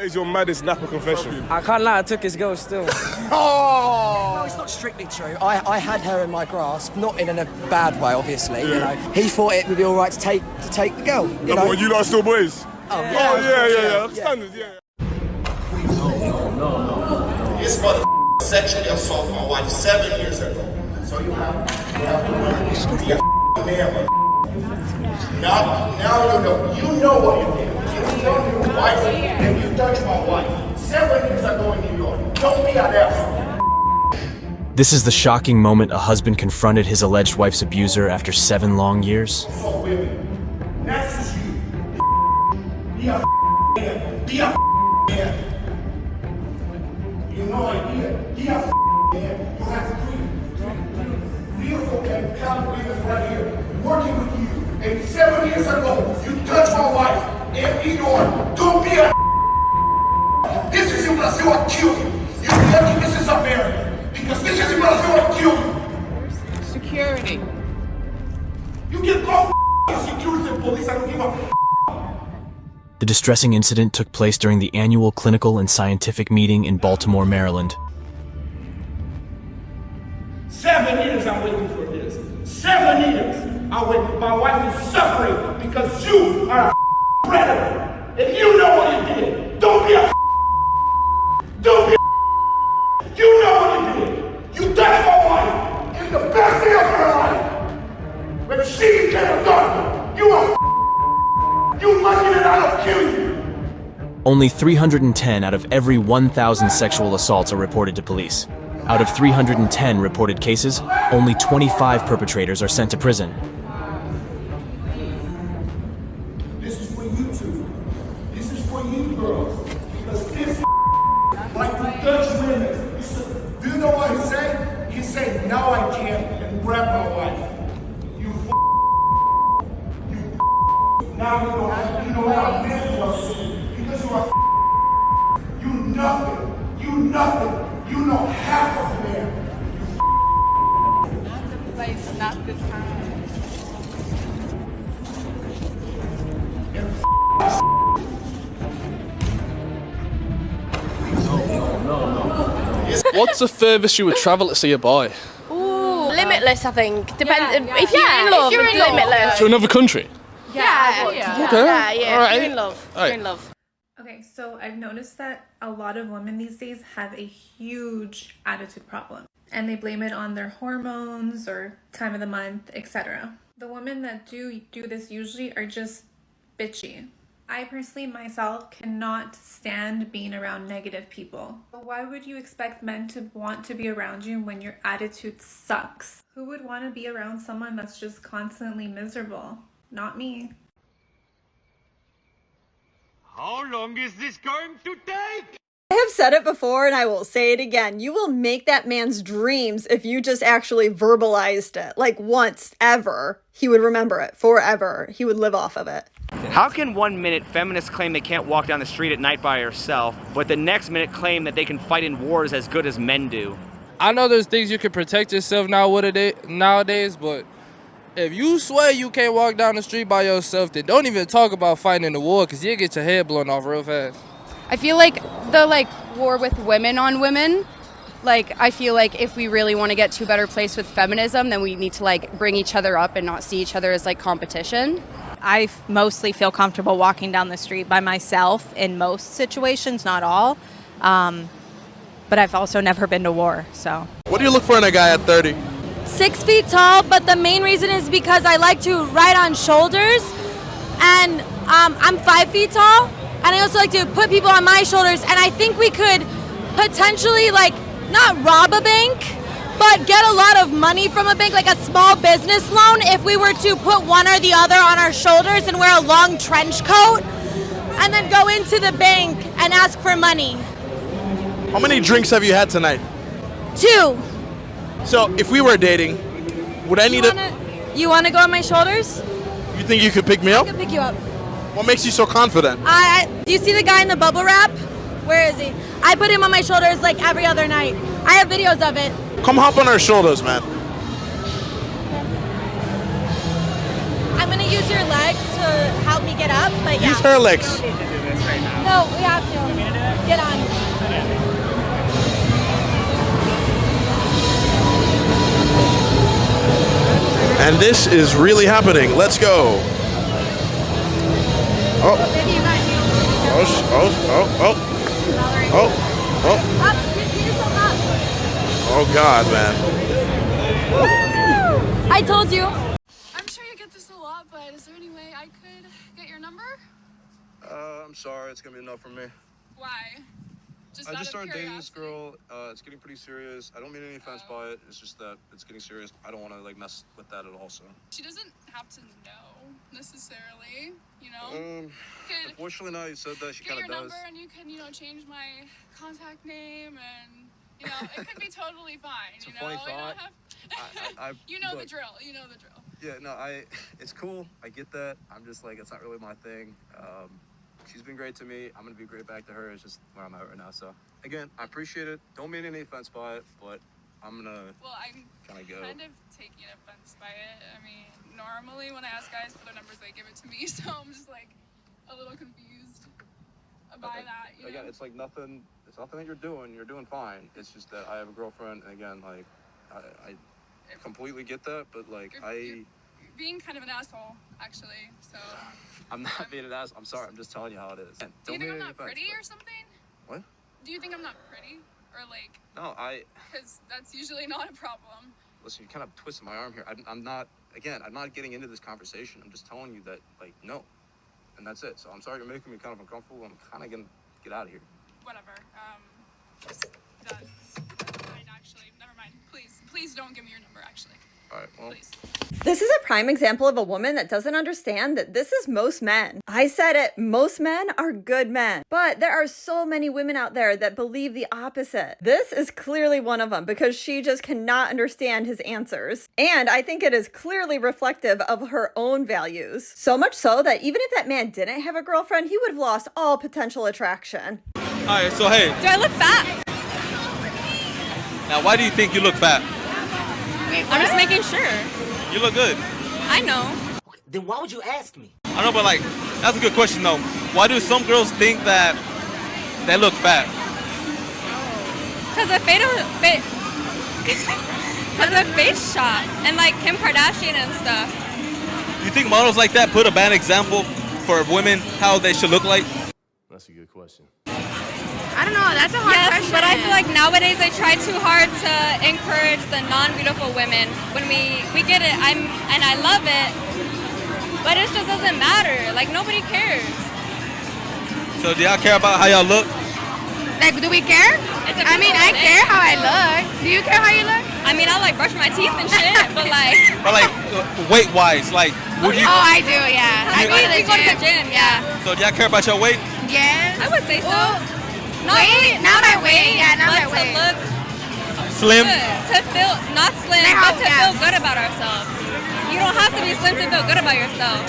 is your maddest Napa confession? I can't lie, I took his girl still. Oh! No, it's not strictly true. I had her in my grasp, not in a bad way, obviously. You know, he thought it would be all right to take the girl. You know? But you lot are still boys. Oh Yeah. Standards, yeah. This motherfucker sexually assaulted my wife 7 years ago. So you have to be a man. Now you know what you did. You know your wife and you touched my wife 7 years ago in New York. Don't be an asshole. This is the shocking moment a husband confronted his alleged wife's abuser after 7 long years. For women, that's you. Be a man. Be a man. You know I did. Be a man. You have three beautiful and talented women right here working with you. And 7 years ago, you touched my wife and New York. Don't be a This is in Brazil, I'll kill you. You're lucky this is America. Because this is in Brazil, I'll kill you. Security. You can call security and police, I don't give a The distressing incident took place during the annual clinical and scientific meeting in Baltimore, Maryland. 7 years I'm waiting for this. 7 years. My wife is suffering because you are a predator. And you know what you did. Don't be a Don't be a You know what you did. You touched my wife in the best day of her life. When she came done, you are You lucky that I don't kill you. Only 310 out of every 1,000 sexual assaults are reported to police. Out of 310 reported cases, only 25 perpetrators are sent to prison. This is for you two. This is for you girls. Because this like to touch women. Do you know what he said? He said, now I can, and grab my wife. Now you don't have men who are sin. Because you are you nothing. You know half of men. Not the place, not the time. What's the furthest you would travel to see a boy? Ooh, limitless, I think. Depends. If you're in love, it's limitless. To another country? Yeah. Okay. Yeah. All right. If you're in love. All right. You're in love. Okay, so I've noticed that a lot of women these days have a huge attitude problem, and they blame it on their hormones or time of the month, etc. The women that do this usually are just bitchy. I personally myself cannot stand being around negative people. But why would you expect men to want to be around you when your attitude sucks? Who would want to be around someone that's just constantly miserable? Not me. How long is this going to take? I have said it before and I will say it again. You will make that man's dreams if you just actually verbalized it. Like once, ever. He would remember it forever. He would live off of it. How can 1 minute feminists claim they can't walk down the street at night by herself, but the next minute claim that they can fight in wars as good as men do? I know there's things you can protect yourself nowadays, but if you swear you can't walk down the street by yourself, then don't even talk about fighting in the war, because you'll get your head blown off real fast. I feel like the war with women on women, I feel like if we really want to get to a better place with feminism, then we need to bring each other up and not see each other as competition. I mostly feel comfortable walking down the street by myself in most situations, not all. But I've also never been to war, so. What do you look for in a guy at 30? 6 feet tall, but the main reason is because I like to ride on shoulders, and I'm 5 feet tall, and I also like to put people on my shoulders, and I think we could potentially not rob a bank, but get a lot of money from a bank, like a small business loan, if we were to put one or the other on our shoulders and wear a long trench coat, and then go into the bank and ask for money. How many drinks have you had tonight? 2. So, if we were dating, would I need You want to go on my shoulders? You think you could pick me up? I could pick you up. What makes you so confident? Do you see the guy in the bubble wrap? Where is he? I put him on my shoulders every other night. I have videos of it. Come hop on our shoulders, man. I'm going to use your legs to help me get up, but yeah. Use her legs. No, we have to. And this is really happening. Let's go. Oh. Oh God, man. I told you. I'm sure you get this a lot, but is there any way I could get your number? I'm sorry, it's gonna be enough for me. Why? I just started dating this girl. It's getting pretty serious. I don't mean any offense by it. It's just that it's getting serious. I don't want to like mess with that at all. So. She doesn't have to know necessarily, you know. Unfortunately, now you said that she kind of does. Get your number, and you can, you know, change my contact name, and you know, it could be totally fine. It's you a funny know, thought. you know look, the drill. You know the drill. Yeah, no, it's cool. I get that. I'm just like, it's not really my thing. She's been great to me. I'm gonna be great back to her. It's just where I'm at right now. So again, I appreciate it. Don't mean any offense by it, but I'm gonna I'm kind of go. Kind of taking offense by it. I mean, normally when I ask guys for their numbers, they give it to me. So I'm just like a little confused by that. You Again, know? it's like nothing. It's nothing that you're doing. You're doing fine. It's just that I have a girlfriend, and again, like I completely get that, but like you're being kind of an asshole, actually. So. I'm not being an ass. I'm sorry. I'm just telling you how it is. Do you think I'm not pretty or something? What? Do you think I'm not pretty? Or like... No, Because that's usually not a problem. Listen, you kind of twisted my arm here. I'm not... Again, I'm not getting into this conversation. I'm just telling you that, like, no. And that's it. So I'm sorry you're making me kind of uncomfortable. I'm kind of going to get out of here. Whatever. That's fine, actually. Never mind. Please don't give me your number, actually. All right, well... Please. This is a prime example of a woman that doesn't understand that this is most men. I said it, most men are good men. But there are so many women out there that believe the opposite. This is clearly one of them because she just cannot understand his answers. And I think it is clearly reflective of her own values. So much so that even if that man didn't have a girlfriend, he would have lost all potential attraction. Alright, so hey. Do I look fat? Now, why do you think you look fat? I'm just making sure. You look good. I know. Then why would you ask me? I know, but like, that's a good question though. Why do some girls think that they look fat? Because of face shot and like Kim Kardashian and stuff. Do you think models like that put a bad example for women how they should look like? That's a good question. I don't know, that's a hard question. But I feel like nowadays they try too hard to encourage the non-beautiful women. When we get it, I love it, but it just doesn't matter. Like, nobody cares. So do y'all care about how y'all look? Like, do we care? I mean, I care how I look. Do you care how you look? I mean, I like brush my teeth and shit, but like... But like, weight-wise, like, would you... Oh, I do, yeah. I go to the gym, yeah. So do y'all care about your weight? Yes. I would say so. Not my weight, yeah, not my weight. To look slim? good, to feel, not slim, but to feel good about ourselves. You don't have to be slim to feel good about yourself.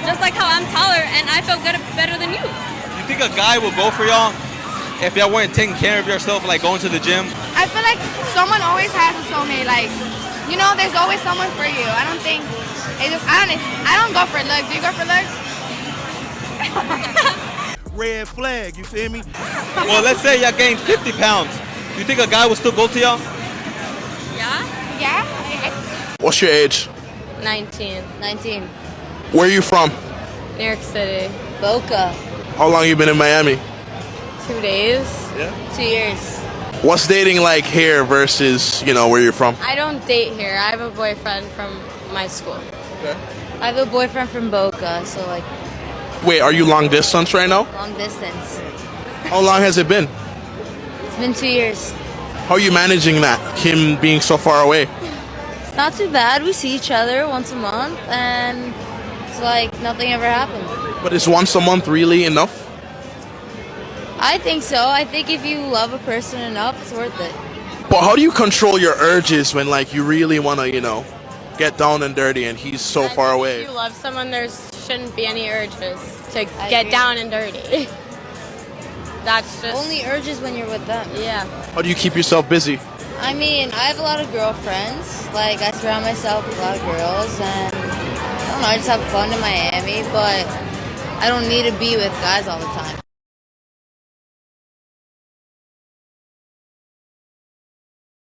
Just like how I'm taller and I feel good better than you. You think a guy will go for y'all if y'all weren't taking care of yourself, like going to the gym? I feel like someone always has a soulmate. Like, you know, there's always someone for you. I don't think, I don't go for looks. Do you go for looks? Red flag, you feel me? Well, let's say y'all gained 50 pounds. Do you think a guy would still go to y'all? Yeah. Yeah. What's your age? 19. Where are you from? New York City. Boca. How long you been in Miami? 2 days. Yeah. 2 years. What's dating like here versus, you know, where you're from? I don't date here. I have a boyfriend from my school. Okay. I have a boyfriend from Boca, so like... Wait, are you long distance right now? Long distance. How long has it been? It's been 2 years. How are you managing that, him being so far away? It's not too bad. We see each other once a month, and it's like nothing ever happened. But is once a month really enough? I think so. I think if you love a person enough, it's worth it. But how do you control your urges when, like, you really want to, you know, get down and dirty and he's so far away? If you love someone, there shouldn't be any urges to get down and dirty. That's just... Only urges when you're with them. Yeah. How do you keep yourself busy? I mean, I have a lot of girlfriends. Like, I surround myself with a lot of girls, and I don't know, I just have fun in Miami, but I don't need to be with guys all the time.